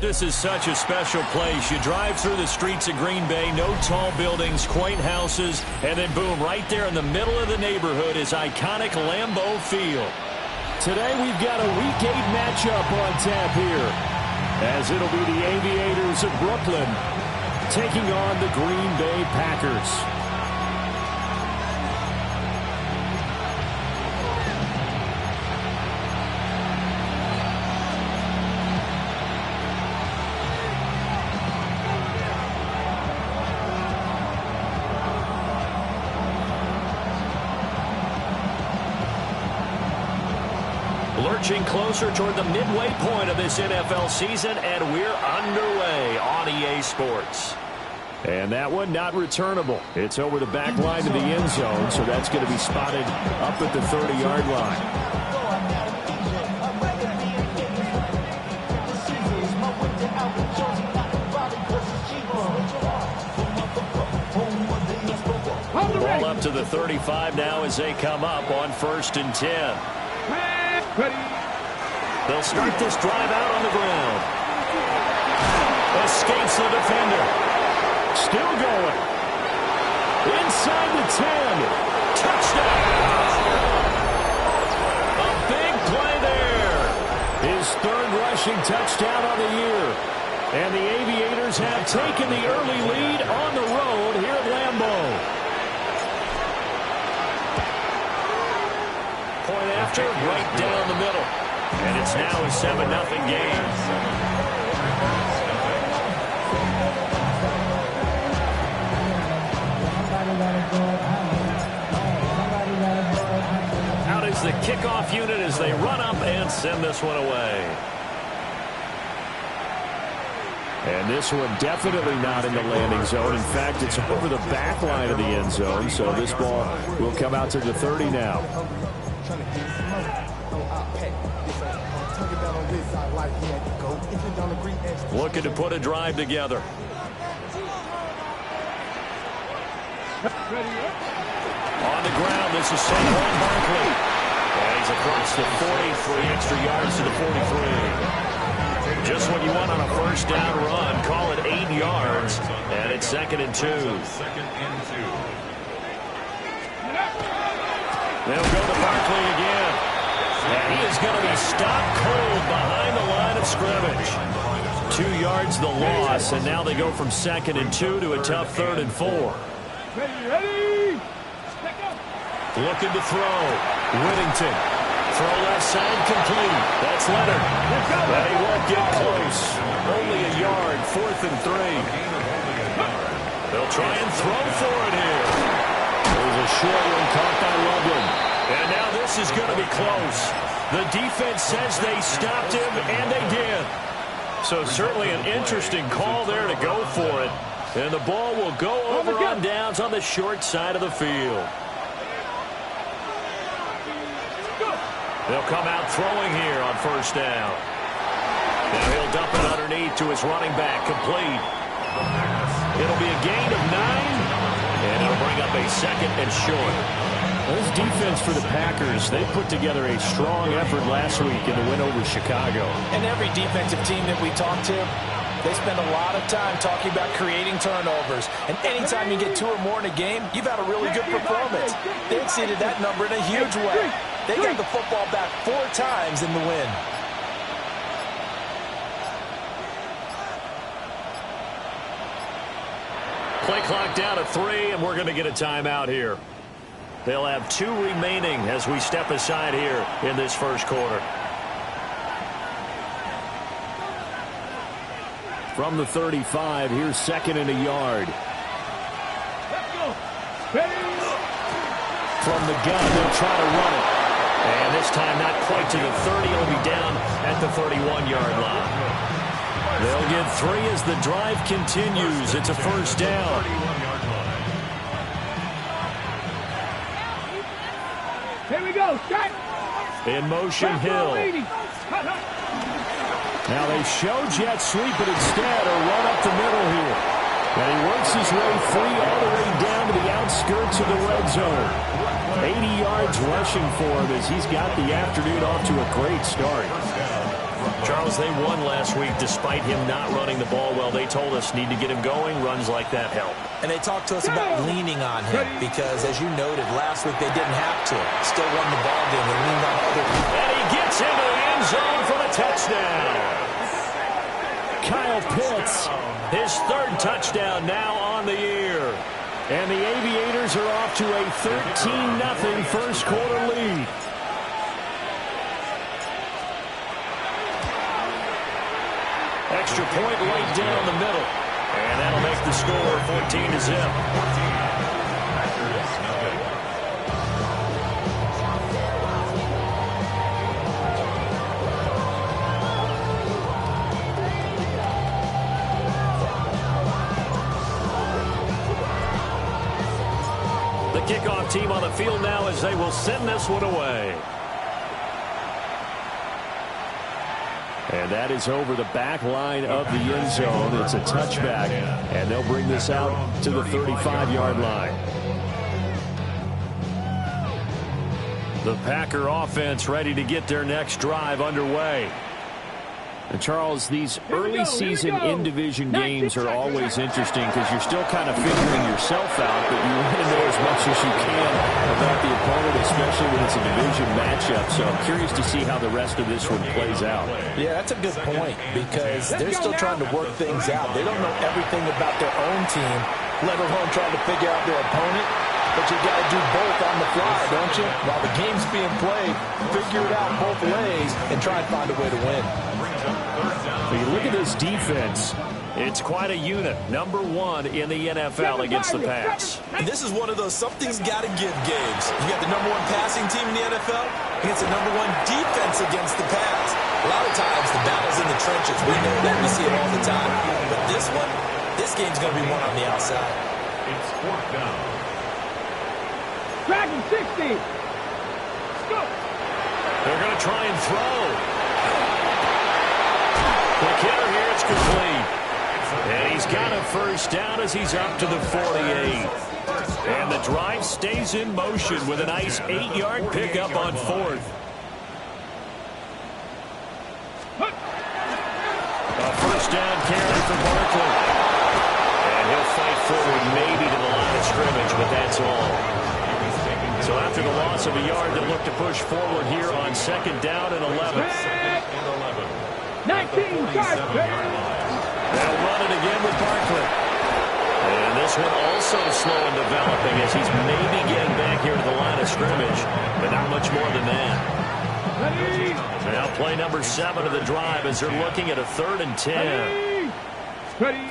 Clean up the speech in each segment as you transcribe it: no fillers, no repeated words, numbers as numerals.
This is such a special place. You drive through the streets of Green Bay, no tall buildings, quaint houses, and then boom, right there in the middle of the neighborhood is iconic Lambeau Field. Today we've got a Week 8 matchup on tap here, as it'll be the Aviators of Brooklyn taking on the Green Bay Packers. Lurching closer toward the midway point of this NFL season, and we're underway on EA Sports. And that one not returnable. It's over the back line of the end zone, so that's going to be spotted up at the 30-yard line. Ball up to the 35 now as they come up on 1st and 10. They'll start this drive out on the ground. Escapes the defender. Still going. Inside the 10. Touchdown. A big play there. His 3rd rushing touchdown on the year. And the Aviators have taken the early lead on the road here at Lambeau. Point after, right down the middle. And it's now a 7-0 game. Out is the kickoff unit as they run up and send this one away. And this one definitely not in the landing zone. In fact, it's over the back line of the end zone, so this ball will come out to the 30 now. Looking to put a drive together. On the ground, this is Saquon Barkley. And he's across the 40, 3 extra yards to the 43. Just what you want on a first down run. Call it 8 yards. And it's 2nd and 2. They'll go to Barkley again. And he is going to be stopped cold behind the line of scrimmage. 2 yards the loss, and now they go from 2nd and 2 to a tough 3rd and 4. Ready. Looking to throw. Whittington. Throw left side complete. That's Leonard. But he won't get close. Only a yard, 4th and 3. They'll try and throw for it here. There's a short one caught by Loveland. And now this is going to be close. The defense says they stopped him, and they did. So certainly an interesting call there to go for it. And the ball will go over on downs on the short side of the field. They'll come out throwing here on 1st down. Now he'll dump it underneath to his running back, complete. It'll be a gain of 9, and it'll bring up a 2nd and short. This defense for the Packers, they put together a strong effort last week in the win over Chicago. And every defensive team that we talk to, they spend a lot of time talking about creating turnovers. And anytime you get 2 or more in a game, you've had a really good performance. They exceeded that number in a huge way. They got the football back 4 times in the win. Play clock down to 3, and we're going to get a timeout here. They'll have 2 remaining as we step aside here in this first quarter. From the 35, here's 2nd and a yard. Let's go. Ready? From the gun, they'll try to run it. And this time not quite to the 30. It'll be down at the 31-yard line. They'll get 3 as the drive continues. It's a first down. Here we go. Start. In motion, Hill. Now they show jet sweep, but instead a run up the middle here. And he works his way free all the way down to the outskirts of the red zone. 80 yards rushing for him as he's got the afternoon off to a great start. Charles, they won last week despite him not running the ball well. They told us need to get him going. Runs like that help. And they talked to us about leaning on him because, as you noted, last week they didn't have to. Still won the ball game. They leaned on other people. And he gets into the end zone for the touchdown. Kyle Pitts, his 3rd touchdown now on the year. And the Aviators are off to a 13-0 first quarter lead. Extra point right down the middle. And that'll make the score 14-0. The kickoff team on the field now as they will send this one away. And that is over the back line of the end zone. It's a touchback, and they'll bring this out to the 35-yard line. The Packer offense ready to get their next drive underway. And Charles, these early season in-division games are always interesting because you're still kind of figuring yourself out, but you want to know as much as you can about the opponent, especially when it's a division matchup. So I'm curious to see how the rest of this one plays out. Yeah, that's a good point because they're still trying to work things out. They don't know everything about their own team, let alone trying to figure out their opponent. But you got to do both on the fly, don't you? While the game's being played, figure it out both ways and try and find a way to win. When you look at this defense, it's quite a unit. Number 1 in the NFL against the pass. And this is one of those something's got to give games. You got the number 1 passing team in the NFL against the number 1 defense against the pass. A lot of times the battle's in the trenches. We know that. We see it all the time. But this game's going to be won on the outside. It's 4th down. Dragon 60. Let's go. They're going to try and throw. The kicker here, it's complete. And he's got a first down as he's up to the 48. And the drive stays in motion with a nice 8-yard pickup on 4th. A first down carry for Barkley. And he'll fight forward maybe to the line of scrimmage, but that's all. So after the loss of a yard, they'll look to push forward here on 2nd down and 11. 19 yards. They'll run it again with Barkley. And this one also slow in developing as he's maybe getting back here to the line of scrimmage, but not much more than that. Ready. Now play number 7 of the drive as they're looking at a 3rd and 10. Ready.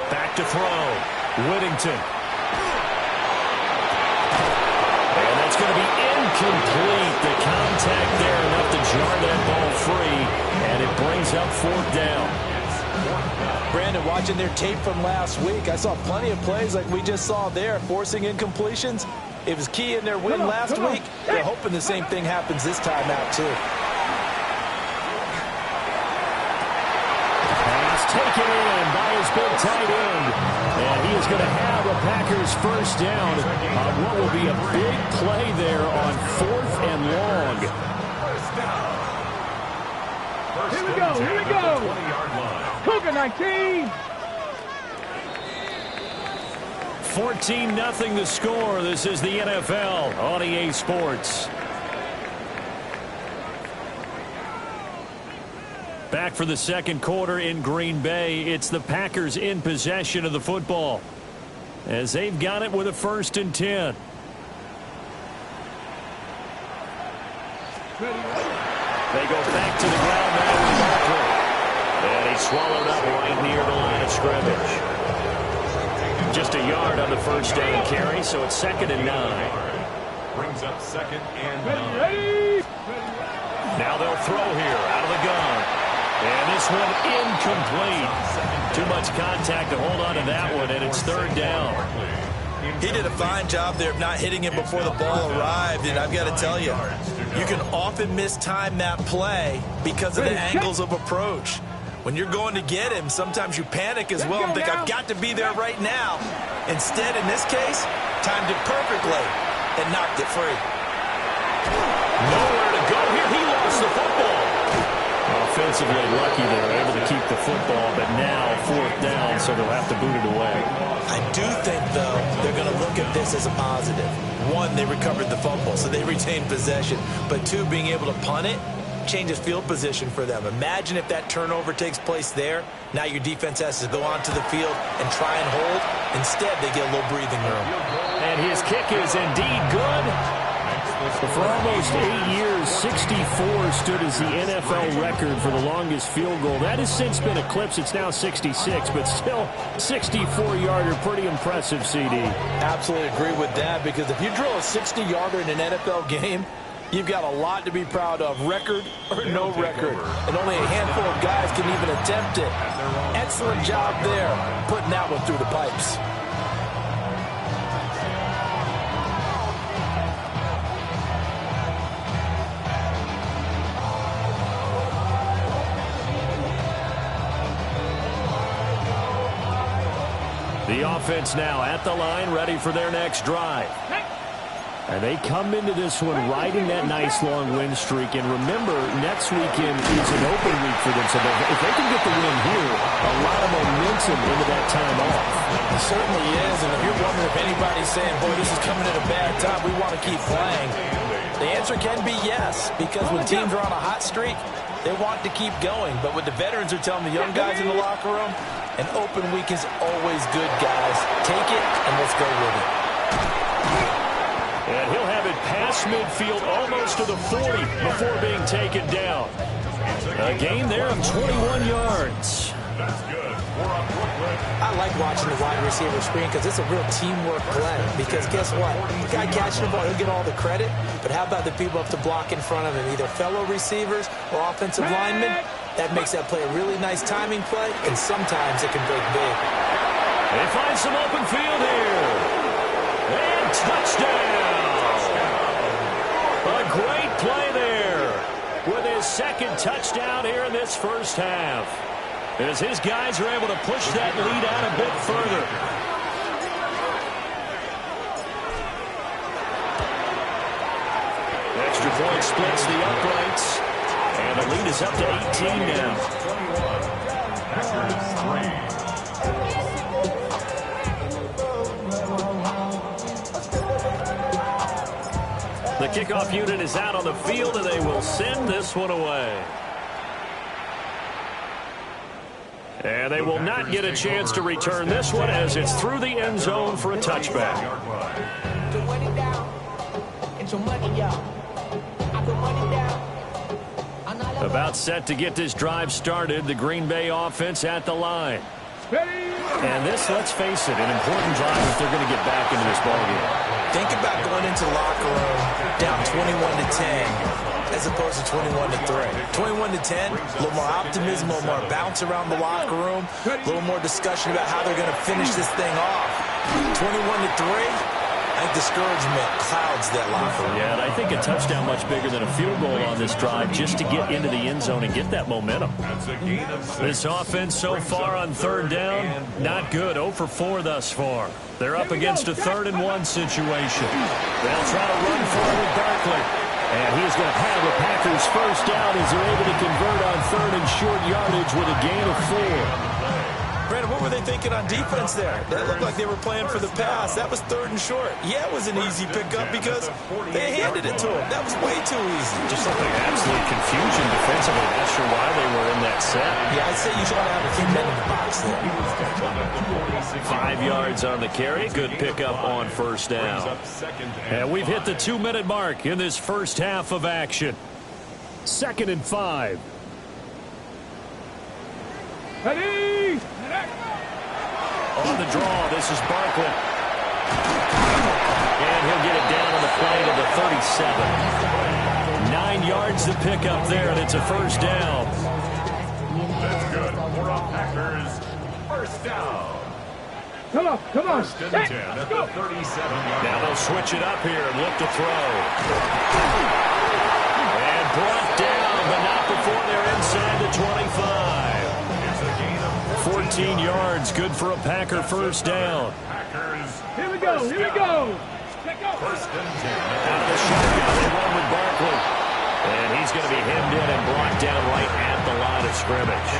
Back to throw. Whittington. And that's going to be incomplete. The contact there enough to jar that ball free, and it brings up 4th down. Brandon, watching their tape from last week, I saw plenty of plays like we just saw there, forcing incompletions. It was key in their win last week. They're hoping the same thing happens this time out, too. Pass taken in by his big tight end. And he is going to have a Packers first down on what will be a big play there on 4th and long. Here we go, here we go. Cougar 19. 14-0 the score. This is the NFL on EA Sports. Back for the second quarter in Green Bay. It's the Packers in possession of the football as they've got it with a 1st and 10. They go back to the ground now with Barkley. And he's swallowed up right near the line of scrimmage. Just a yard on the first down carry, so it's 2nd and 9. Brings up 2nd and 9. Ready. Now they'll throw here out of the gun. And this one incomplete. Too much contact to hold on to that one, and it's 3rd down. He did a fine job there of not hitting him before the ball arrived, and I've got to tell you, you can often mistime that play because of the angles of approach. When you're going to get him, sometimes you panic as well and think, I've got to be there right now. Instead, in this case, timed it perfectly and knocked it free. Nowhere to go here. He lost the football. Offensively lucky they're able to keep the football, but now 4th down, so they'll have to boot it away. I do think, though, they're going to look at this as a positive. 1, they recovered the fumble, so they retained possession. But 2, being able to punt it changes field position for them. Imagine if that turnover takes place there. Now your defense has to go onto the field and try and hold. Instead, they get a little breathing room. And his kick is indeed good. For almost 8 years, 64 stood as the NFL record for the longest field goal. That has since been eclipsed. It's now 66, but still 64-yarder. Pretty impressive, CD. Absolutely agree with that, because if you drill a 60-yarder in an NFL game, you've got a lot to be proud of, record or no record. And only a handful of guys can even attempt it. Excellent job there, putting that one through the pipes. The offense now at the line, ready for their next drive. And they come into this one riding that nice long win streak. And remember, next weekend is an open week for them. So if they can get the win here, a lot of momentum into that time off. It certainly is. And if you're wondering if anybody's saying, boy, this is coming at a bad time, we want to keep playing, the answer can be yes. Because when teams are on a hot streak, they want to keep going. But what the veterans are telling the young guys in the locker room, an open week is always good, guys. Take it and let's go with it. And he'll have it past midfield almost to the 40 before being taken down. A gain there of 21 yards. That's good. I like watching the wide receiver screen because it's a real teamwork play. Because guess what? The guy catching the ball, he'll get all the credit. But how about the people up to block in front of him, either fellow receivers or offensive linemen? That makes that play a really nice timing play, and sometimes it can break big. They find some open field here. And touchdown. A great play there with his 2nd touchdown here in this first half, as his guys are able to push that lead out a bit further. Extra point splits the uprights, and the lead is up to 18 now. The kickoff unit is out on the field, and they will send this one away. And they will not get a chance to return this one, as it's through the end zone for a touchback. About set to get this drive started. The Green Bay offense at the line. And this, let's face it, an important drive if they're going to get back into this ballgame. Think about going into the locker room down 21-10 as opposed to 21-3. 21-10, a little more optimism, a little more bounce around the locker room, a little more discussion about how they're going to finish this thing off. 21-3, I think discouragement clouds that locker room. Yeah, and I think a touchdown much bigger than a field goal on this drive just to get into the end zone and get that momentum. This offense so far on third down, not good. 0 for 4 thus far. They're up against a 3rd and 1 situation. They'll try to run for it with Barkley. And he's going to have the Packers first down as they're able to convert on 3rd and short yardage with a gain of 4. Brandon, what were they thinking on defense there? That looked like they were playing for the pass. That was 3rd and short. Yeah, it was an easy pickup because they handed it to him. That was way too easy. Just something absolute confusion defensively. Not sure why they were in that set. Yeah, I'd say you should have a few men in the box there. 5 yards on the carry. Good pickup on first down. And we've hit the 2-minute mark in this first half of action. 2nd and 5. Ready? On the draw, this is Barkley. And he'll get it down on the play to the 37. 9 yards to pick up there, and it's a first down. That's good for our Packers. First down. Come on. First and 10 at the 37-yard. Now they'll switch it up here and look to throw. And brought down, but not before they're inside the 25. 14 yards, good for a Packer first down. Packers. Here we go. First and 10. Out of the shotgun, they run with Barkley. And he's going to be hemmed in and brought down right at the line of scrimmage.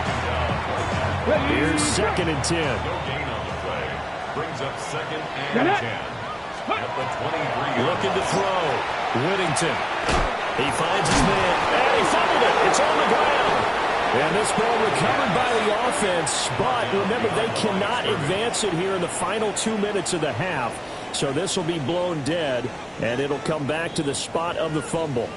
Here's 2nd and 10. No gain on the play. Brings up 2nd and 10. At the 23. Looking to throw. Whittington. He finds his man. And he fumbled it. It's on the ground. And this ball recovered by the offense, but remember, they cannot advance it here in the final 2 minutes of the half. So this will be blown dead, and it'll come back to the spot of the fumble.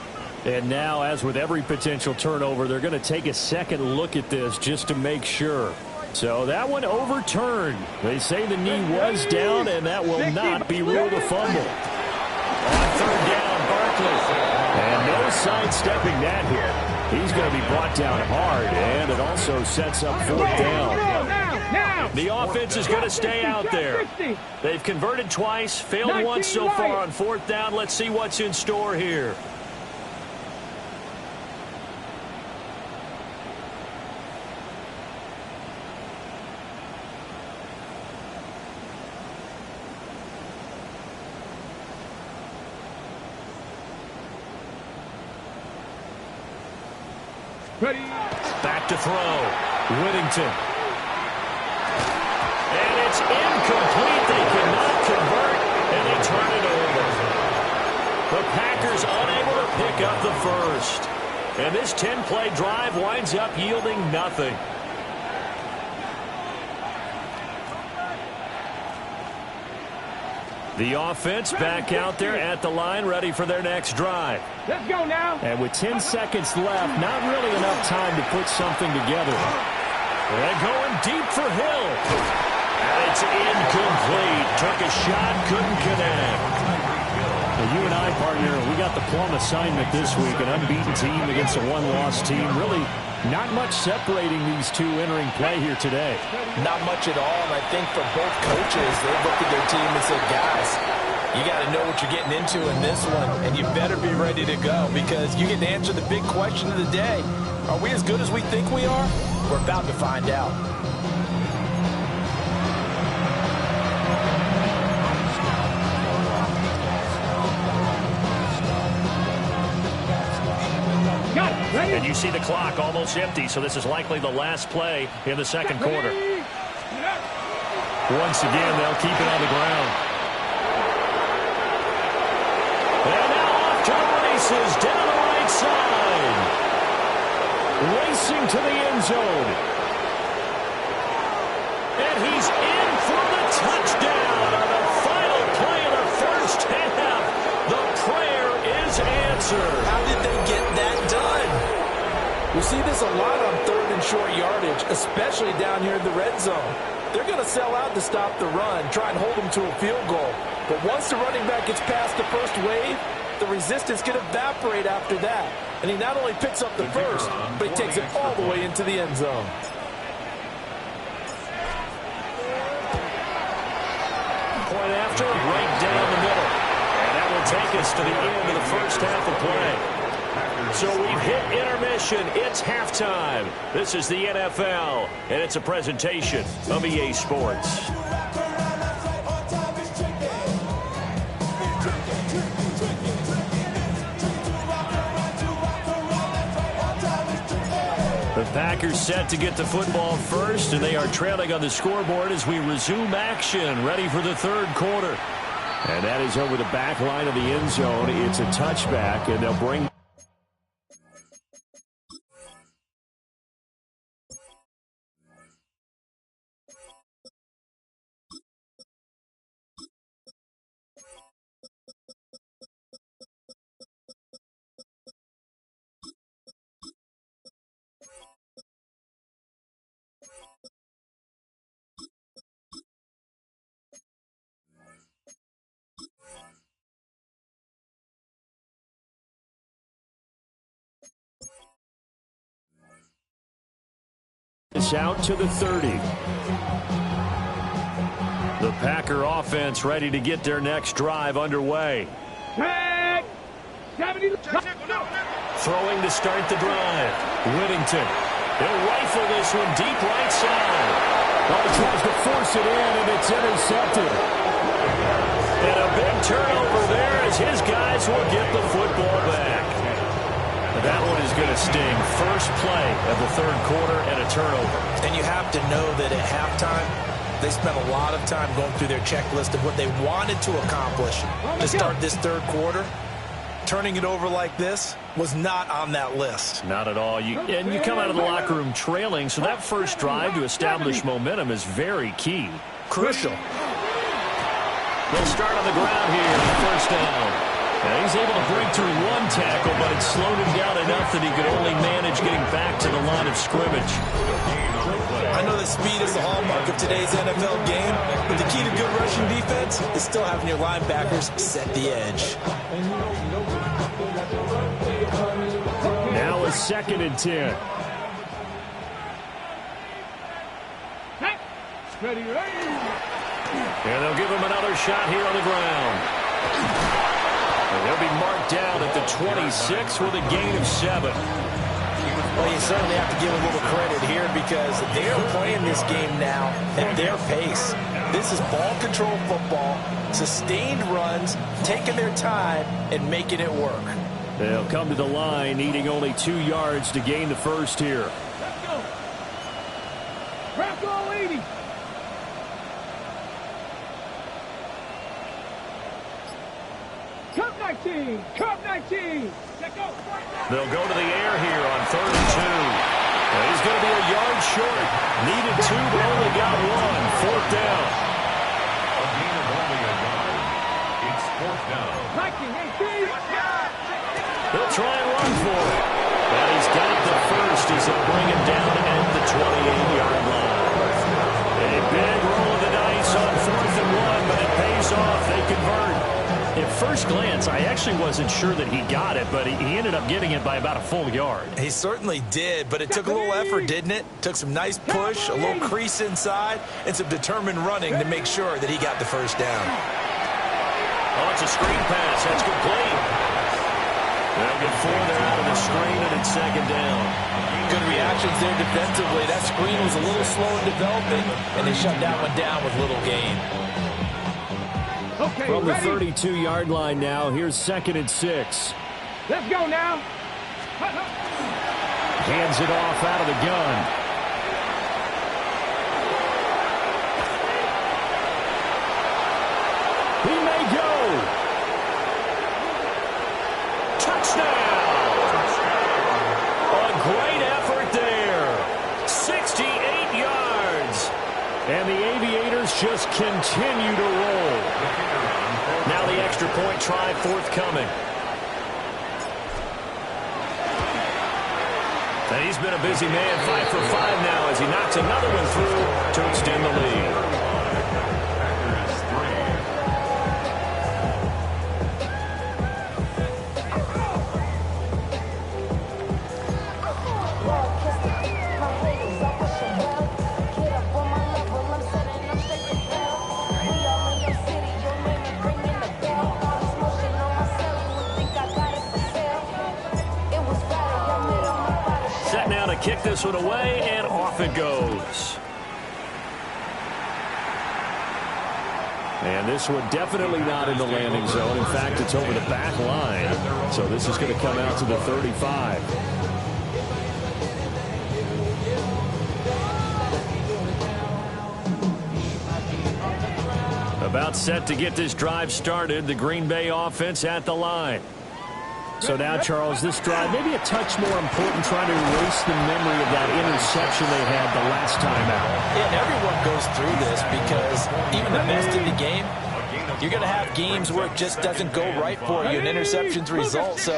And now, as with every potential turnover, they're going to take a second look at this just to make sure. So that one overturned. They say the knee was down, and that will not be ruled a fumble. On 3rd down, Barkley. And no sidestepping that hit. He's going to be brought down hard, and it also sets up 4th down. The offense is going to stay out there. They've converted twice, failed once so far on 4th down. Let's see what's in store here. Ready? Back to throw. Whittington. And it's incomplete. They cannot convert, and they turn it over. The Packers unable to pick up the first. And this 10-play drive winds up yielding nothing. The offense back out there at the line, ready for their next drive. Let's go now. And with 10 seconds left, not really enough time to put something together. And going deep for Hill. And it's incomplete. Took a shot, couldn't connect. Well, you and I, partner, we got the plum assignment this week. An unbeaten team against a one-loss team. Really not much separating these two entering play here today. Not much at all, and I think for both coaches, they've looked at their team and said, guys, you got to know what you're getting into in this one, and you better be ready to go because you get to answer the big question of the day. Are we as good as we think we are? We're about to find out. And you see the clock almost empty, so this is likely the last play in the second quarter. Once again, they'll keep it on the ground. And now off to the races, down the right side. Racing to the end zone. And he's in for the touchdown on the final play of the first half. The prayer is answered. How did they get that done? We see this a lot on 3rd and short yardage, especially down here in the red zone. They're going to sell out to stop the run, try and hold them to a field goal. But once the running back gets past the first wave, the resistance can evaporate after that. And he not only picks up the first, but he takes it all the way into the end zone. Point after, right down the middle. take us to the end of the first half of play. So we've hit intermission. It's halftime. This is the NFL, and it's a presentation of EA Sports. The Packers set to get the football first, and they are trailing on the scoreboard as we resume action, ready for the third quarter. And that is over the back line of the end zone. It's a touchback, and they'll bring... out to the 30. The Packer offense ready to get their next drive underway. Throwing to start the drive. Whittington. They'll rifle this one deep right side. He tries to force it in, and it's intercepted. And a big turnover there as his guys will get the football back. That one is going to sting. First play of the third quarter and a turnover. And you have to know that at halftime, they spent a lot of time going through their checklist of what they wanted to accomplish to start this third quarter. Turning it over like this was not on that list. Not at all. You come out of the locker room trailing, so that first drive to establish momentum is very key. Crucial. They'll start on the ground here. First down. And he's able to break through one tackle, but it slowed him down enough that he could only manage getting back to the line of scrimmage. I know that speed is the hallmark of today's NFL game, but the key to good rushing defense is still having your linebackers set the edge. Now a 2nd and 10. And they'll give him another shot here on the ground. And they'll be marked down at the 26 with a gain of 7. Well, you certainly have to give a little credit here because they're playing this game now at their pace. This is ball control football, sustained runs, taking their time, and making it work. They'll come to the line, needing only 2 yards to gain the first here. Let's go. Crack all 80. Cup 19. Cup 19. They'll go to the air here on 3rd and 2. Well, he's going to be a yard short. Needed 2, but only got 1. 4th down. A gain of only a yard. It's 4th down. 19, 18. He'll try and run for it. But he's got the first as they'll bring him down at the 28-yard line. A big roll of the dice on 4th and 1, but it pays off. They convert. At first glance, I actually wasn't sure that he got it, but he ended up getting it by about a full yard. He certainly did, but it took a little effort, didn't it? Took some nice push, a little crease inside, and some determined running to make sure that he got the first down. Oh, it's a screen pass. That's complete. They'll get 4 there out of the screen, and it's 2nd down. Good reactions there defensively. That screen was a little slow in developing, and they shut that one down with little gain. Okay, from the ready? 32-yard line now, here's 2nd and 6. Let's go now. Hands it off out of the gun. He may go. Touchdown. A great effort there. 68 yards. And the Aviators just continue to roll. Now the extra point try forthcoming. And he's been a busy man, 5 for 5 now as he knocks another one through to extend the lead. to kick this one away, and off it goes. And this one definitely not in the landing zone. In fact, it's over the back line. So this is going to come out to the 35. About set to get this drive started. The Green Bay offense at the line. So now, Charles, this drive maybe a touch more important, trying to erase the memory of that interception they had the last time out. Yeah, everyone goes through this because even the best in the game, you're going to have games where it just doesn't go right for you and interceptions result. So,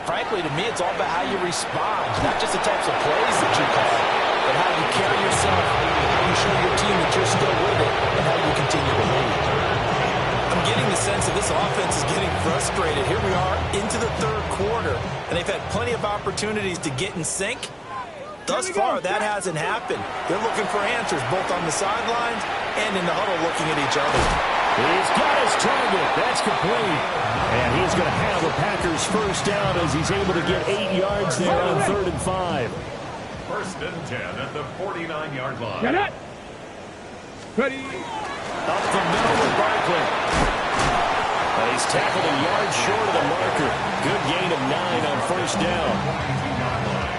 frankly, to me, it's all about how you respond, not just the types of plays that you call, but how you carry yourself, how you show your team that you're still with it, and how you continue to lead. I'm getting the sense that this offense is getting frustrated. Here we are into the third quarter, and they've had plenty of opportunities to get in sync. Thus far, that hasn't happened. They're looking for answers both on the sidelines and in the huddle looking at each other. He's got his target. That's complete. And he's going to have the Packers first down as he's able to get 8 yards there on 3rd and 5. First and 10 at the 49-yard line. Get it. Ready. Up the middle with Barkley. And he's tackled a yard short of the marker. Good gain of 9 on first down.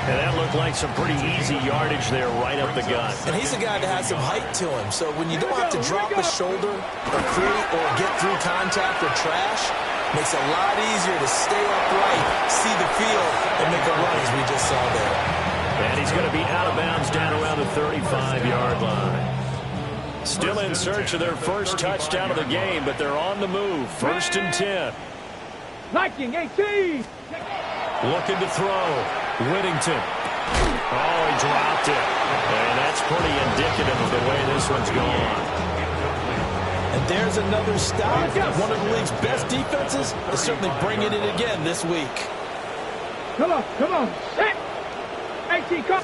And that looked like some pretty easy yardage there right up the gut. And he's a guy that has some height to him. So when you don't have to drop a shoulder or create or get through contact or trash, makes it a lot easier to stay upright, see the field, and make a run as we just saw there. And he's going to be out of bounds down around the 35-yard line. Still in search of their first touchdown of the game, but they're on the move. 1st and 10. Liking 18. Looking to throw. Whittington. Oh, he dropped it. And that's pretty indicative of the way this one's gone. And there's another stop. One of the league's best defenses is certainly bringing it again this week. Come on, come on. Set. 18, go.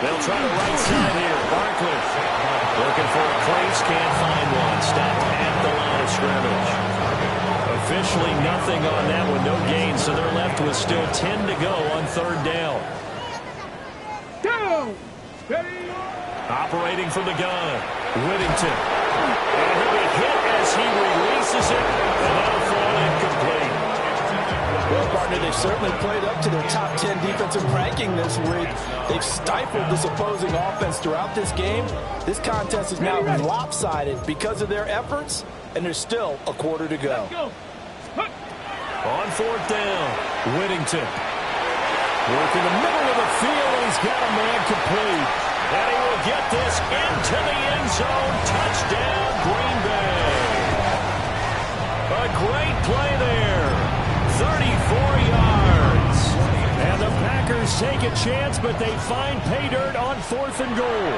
They'll try the right side here. Barkley looking for a place, can't find one. Stopped at the line of scrimmage. Officially nothing on that one, no gain, so they're left with still 10 to go on 3rd down. Go. Ready. Operating from the gun, Whittington. And he'll be hit as he releases it, and that'll fall incomplete. Well, partner, they've certainly played up to their top 10 defensive ranking this week. They've stifled this opposing offense throughout this game. This contest is now lopsided because of their efforts, and there's still a quarter to go. On 4th down, Whittington. Working the middle of the field, and he's got a man complete. And he will get this into the end zone. Touchdown, Green Bay. A great play there. 34 yards. And the Packers take a chance, but they find pay dirt on 4th and goal.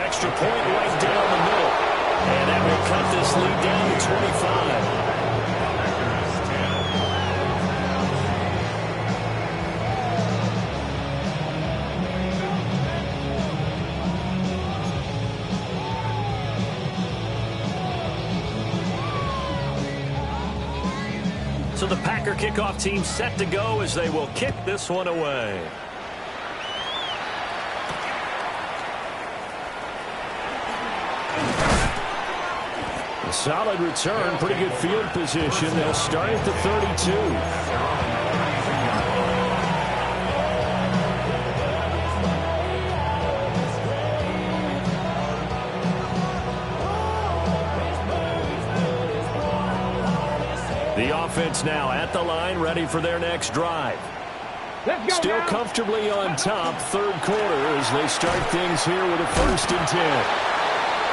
Extra point right down the middle. And that will cut this lead down to 25. So the Packer kickoff team set to go as they will kick this one away. A solid return, pretty good field position. They'll start at the 32. The offense now at the line, ready for their next drive. Still comfortably on top, 3rd quarter as they start things here with a 1st and 10.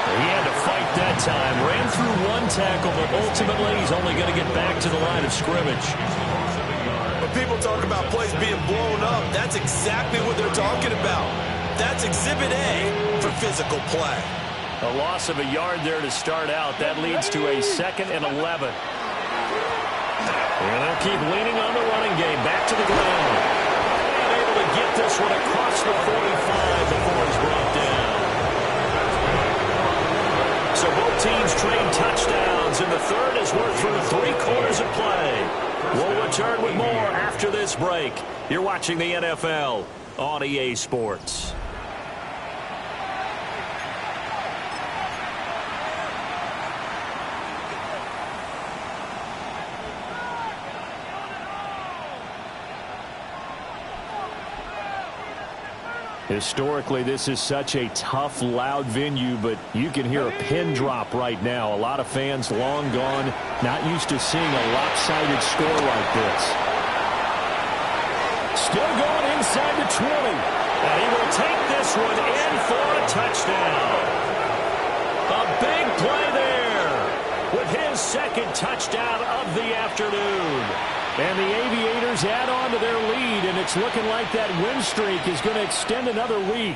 He had to fight that time. Ran through one tackle, but ultimately he's only going to get back to the line of scrimmage. When people talk about plays being blown up, that's exactly what they're talking about. That's Exhibit A for physical play. A loss of a yard there to start out. That leads to a 2nd and 11. And they'll keep leaning on the running game. Back to the ground. And able to get this one across the 45 before it's brought down. So both teams trade touchdowns, and the 3rd as we're through 3 quarters of play. We'll return with more after this break. You're watching the NFL on EA Sports. Historically, this is such a tough, loud venue, but you can hear a pin drop right now. A lot of fans long gone, not used to seeing a lopsided score like this. Still going inside the 20. And he will take this one in for a touchdown. A big play there with his second touchdown of the afternoon. And the Aviators add on to their lead, and it's looking like that win streak is going to extend another week.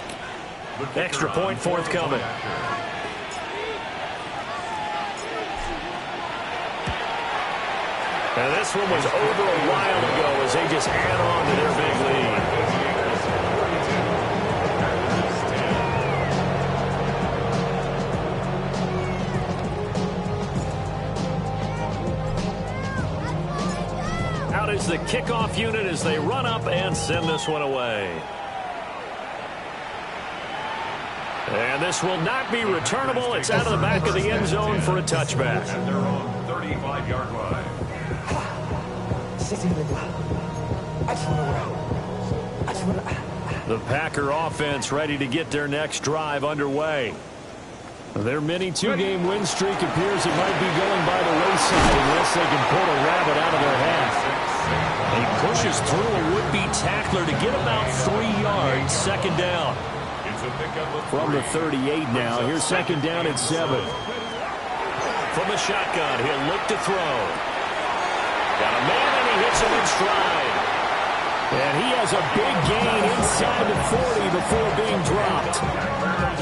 Extra point forthcoming. And this one was over a while ago as they just add on to their big lead. Out is the kickoff unit as they run up and send this one away. And this will not be returnable. It's out of the back of the end zone for a touchback. At their own 35-yard line. The Packer offense ready to get their next drive underway. Their mini two-game win streak appears it might be going by the wayside unless they can pull a rabbit out of their hat. He pushes through a would-be tackler to get about 3 yards, second down. From the 38 now, here's second down at 7. From the shotgun, he'll look to throw. Got a man and he hits him in stride. And he has a big gain inside the 40 before being dropped.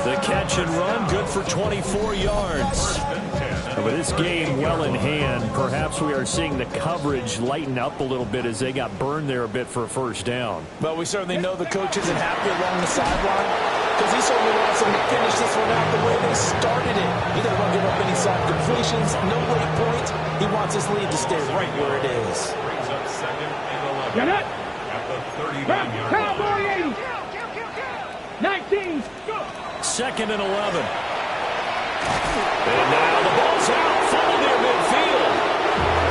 The catch and run, good for 24 yards. With this game well in hand, perhaps we are seeing the coverage lighten up a little bit as they got burned there a bit for a first down. But we certainly know the coach isn't happy along the sideline because he certainly wants them to finish this one out the way they started it. He doesn't want to give up any soft completions, no late points. He wants his lead to stay right where it is. Brings up second and 11. At the 39-yard line. Cowboy 80. 19. Go. Second and 11. And now the ball's out, full near midfield.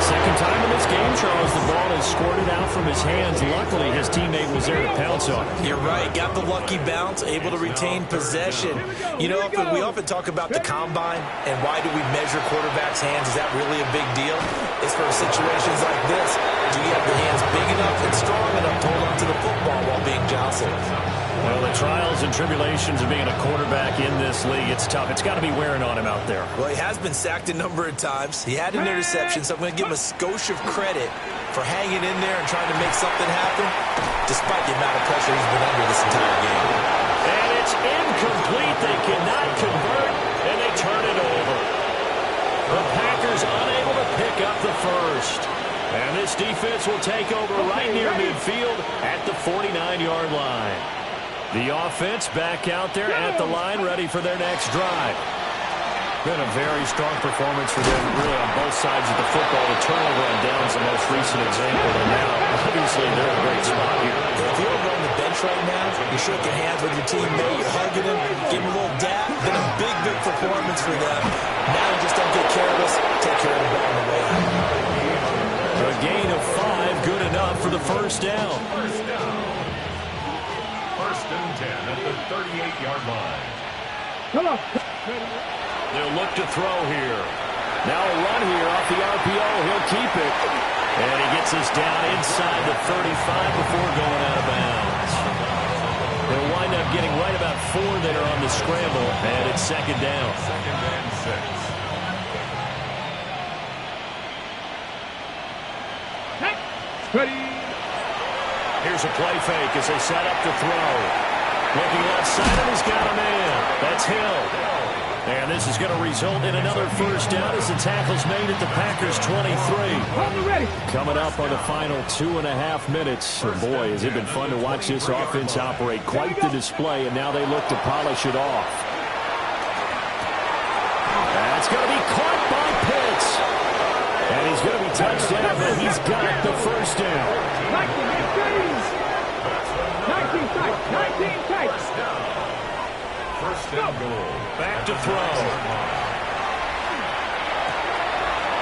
Second time in this game, Charles, the ball is squirted out from his hands. Luckily, his teammate was there to pounce on it. You're right. Got the lucky bounce, able to retain possession. You know, we often talk about the combine and why do we measure quarterbacks' hands. Is that really a big deal? It's for situations like this. Do you have the hands big enough and strong enough to hold on to the football while being jostled? Well, the trials and tribulations of being a quarterback in this league, it's tough. It's got to be wearing on him out there. Well, he has been sacked a number of times. He had an interception, so I'm going to give him a skosh of credit for hanging in there and trying to make something happen, despite the amount of pressure he's been under this entire game. And it's incomplete. They cannot convert, and they turn it over. The Packers unable to pick up the first. And this defense will take over right near midfield at the 49-yard line. The offense back out there at the line, ready for their next drive. Been a very strong performance for them, really, on both sides of the football. The turnover on downs the most recent example, and now, obviously, they're in a great spot here. If you're over on the bench right now, you're shaking hands with your teammate, you're hugging him, giving him a little dap. Been a big, big performance for them. Now you just don't get careless, take care of the ball on the way out. A gain of 5, good enough for the first down. First and 10 at the 38-yard line. Come on. They'll look to throw here. Now a run here off the RPO. He'll keep it. And he gets us down inside the 35 before going out of bounds. They'll wind up getting right about 4 there on the scramble, and it's second down. Second and 6. Ready. Here's a play fake as they set up to throw. Looking left side, and he's got a man. That's Hill. And this is going to result in another first down as the tackle's made at the Packers' 23. Ready. Coming up on the final 2.5 minutes. And boy, has it been fun to watch this offense operate. Quite the display, and now they look to polish it off. That's going to be caught by Pitts. And he's going to be touched down, but he's got the first down. tight. 19 tight. First and goal. Back to throw.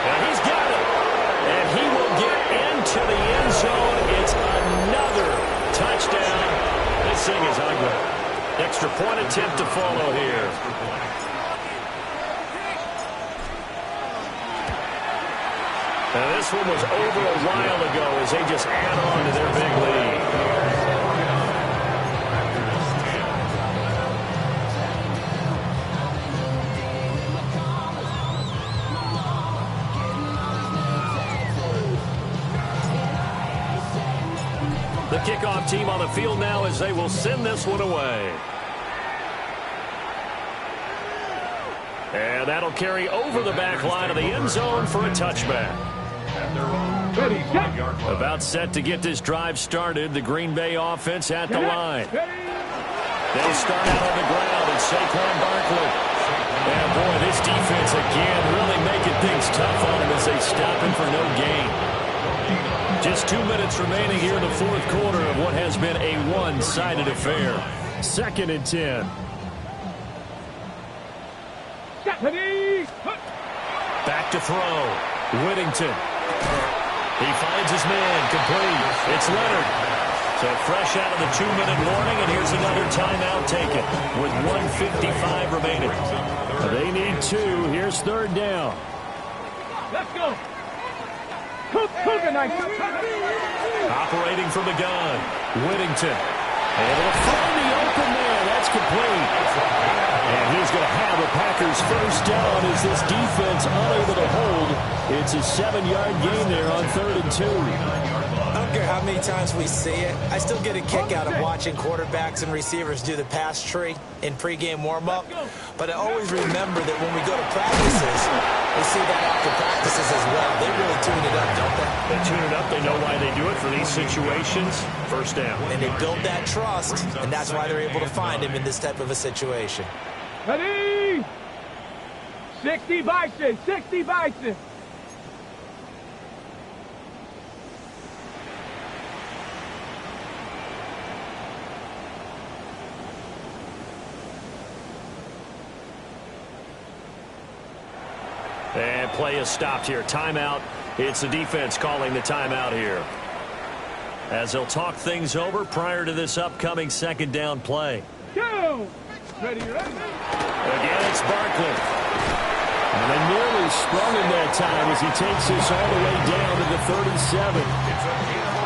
And he's got it. And he will get into the end zone. It's another touchdown. This thing is ugly. Extra point attempt to follow here. Now this one was over a while ago as they just add on to their big lead. The kickoff team on the field now as they will send this one away. And that'll carry over the back line of the end zone for a touchback. About set to get this drive started. The Green Bay offense at the line. They'll start out on the ground, and Saquon Barkley. And boy, this defense again really making things tough on him as they stop him for no gain. Just 2 minutes remaining here in the fourth quarter of what has been a one-sided affair. 2nd and 10. Back to throw. Whittington. He finds his man. Complete. It's Leonard. So fresh out of the 2-minute warning, and here's another timeout taken with 1:55 remaining. They need 2. Here's 3rd down. Let's go. Operating from the gun. Whittington. Able to find the open man. That's complete. And he's going to have a Packers first down as this defense unable to hold. It's a 7-yard gain there on 3rd and 2. I don't care how many times we see it. I still get a kick out of watching quarterbacks and receivers do the pass tree in pregame warm-up. But I always remember that when we go to practices, we see that after practices as well. They really tune it up, don't they? They tune it up. They know why they do it for these situations. First down. And they build that trust, and that's why they're able to find him in this type of a situation. Ready? 60 Bison. 60 Bison. And play is stopped here. Timeout. It's the defense calling the timeout here, as they'll talk things over prior to this upcoming 2nd down play. Go. Ready, ready. Again, it's Barkley. And they nearly sprung him that time as he takes this all the way down to the 37.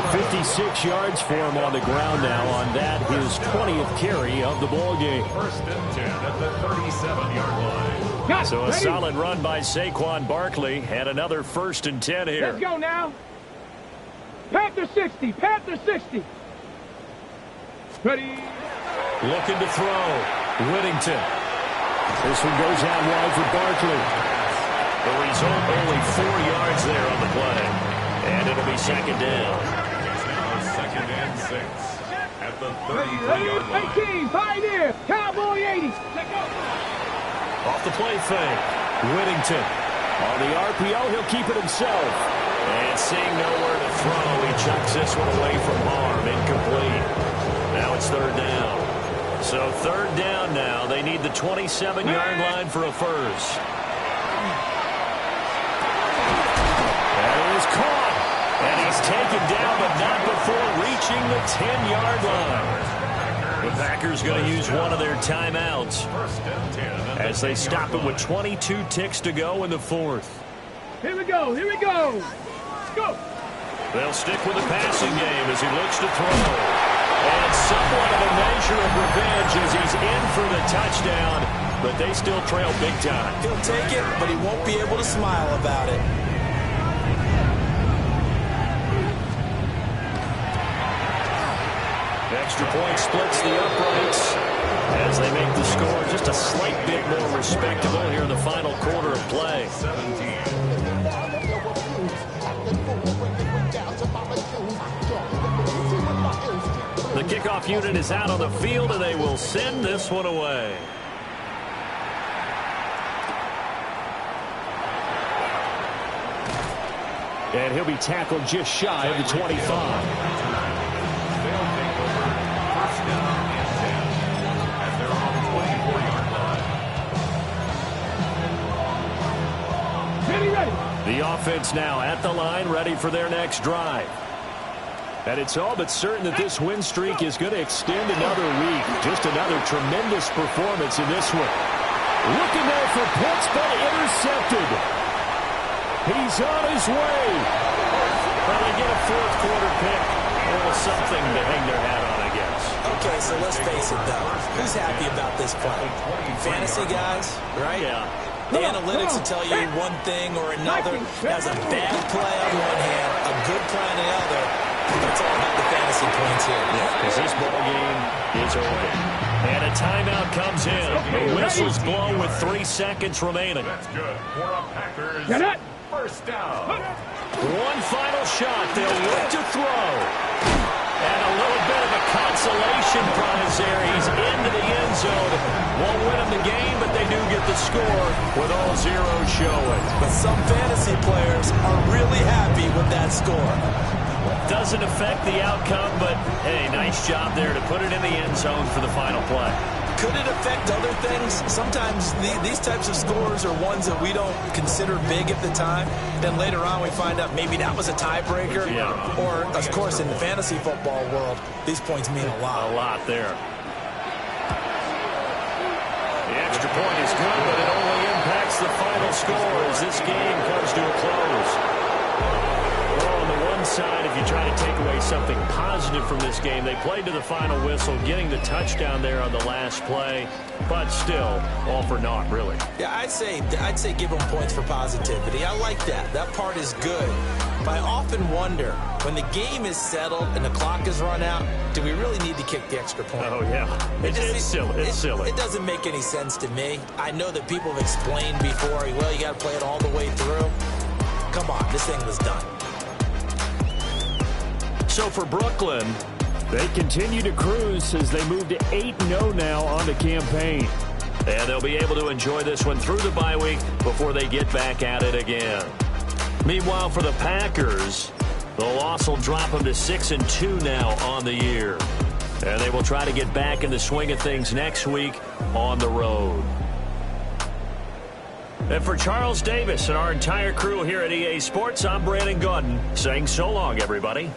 56 yards for him on the ground now on that, his 20th carry of the ball game. 1st and 10 at the 37-yard line. So a solid run by Saquon Barkley, and another 1st and 10 here. Let's go now. Panther 60. Panther 60. Ready. Looking to throw. Whittington. This one goes out wide for Barkley. The result, only 4 yards there on the play. And it'll be 2nd down. It's now 2nd and 6 at the 33-yard line. 18. Pioneer. Cowboy 80. Let's go. Off the play fake. Whittington. On the RPO, he'll keep it himself. And seeing nowhere to throw, he chucks this one away from Barb. Incomplete. Now it's 3rd down. So 3rd down now. They need the 27-yard line for a first. That is caught. And he's taken down, but not before reaching the 10-yard line. The Packers going to use one of their timeouts as they stop it with 22 ticks to go in the 4th. Here we go. Here we go. Go. They'll stick with the passing game as he looks to throw. And somewhat of a measure of revenge as he's in for the touchdown, but they still trail big time. He'll take it, but he won't be able to smile about it. Extra point splits the uprights as they make the score just a slight bit more respectable here in the final quarter of play. 17. The kickoff unit is out on the field, and they will send this one away. And he'll be tackled just shy of the 25. They'll take over. 1st down The offense now at the line, ready for their next drive. And it's all but certain that this win streak is going to extend another week. Just another tremendous performance in this one. Looking there for Pitts, but intercepted. He's on his way. Well, they get a fourth quarter pick. A little something to hang their hat on, I guess. Okay, so let's face it, though. Who's happy about this play? Fantasy guys, right? Yeah. The analytics will tell you one thing or another. That's a bad play on one hand, a good play on the other. That's all about the fantasy points here. Yeah, because this ball game is over. And a timeout comes in. The whistle's blown with 3 seconds remaining. That's good for a Packers first down. One final shot. They'll look to throw. And a little bit of a consolation prize there. He's into the end zone. Won't win them the game, but they do get the score with all zeros showing. But some fantasy players are really happy with that score. Doesn't affect the outcome, but, hey, nice job there to put it in the end zone for the final play. Could it affect other things? Sometimes these types of scores are ones that we don't consider big at the time. Then later on we find out maybe that was a tiebreaker. Yeah. Or, of course, in the fantasy football world, these points mean a lot. A lot there. The extra point is good, but it only impacts the final score as this game comes to a close. Well, on the one side, if you try to take away something positive from this game, they played to the final whistle, getting the touchdown there on the last play, but still, all for naught, really. Yeah, I'd say give them points for positivity. I like that. That part is good. But I often wonder, when the game is settled and the clock is run out, do we really need to kick the extra point? Oh, yeah. It's silly. It's silly. It doesn't make any sense to me. I know that people have explained before, well, you got to play it all the way through. Come on, this thing was done. So for Brooklyn, they continue to cruise as they move to 8-0 now on the campaign. And they'll be able to enjoy this one through the bye week before they get back at it again. Meanwhile, for the Packers, the loss will drop them to 6-2 now on the year. And they will try to get back in the swing of things next week on the road. And for Charles Davis and our entire crew here at EA Sports, I'm Brandon Gaudin saying so long, everybody.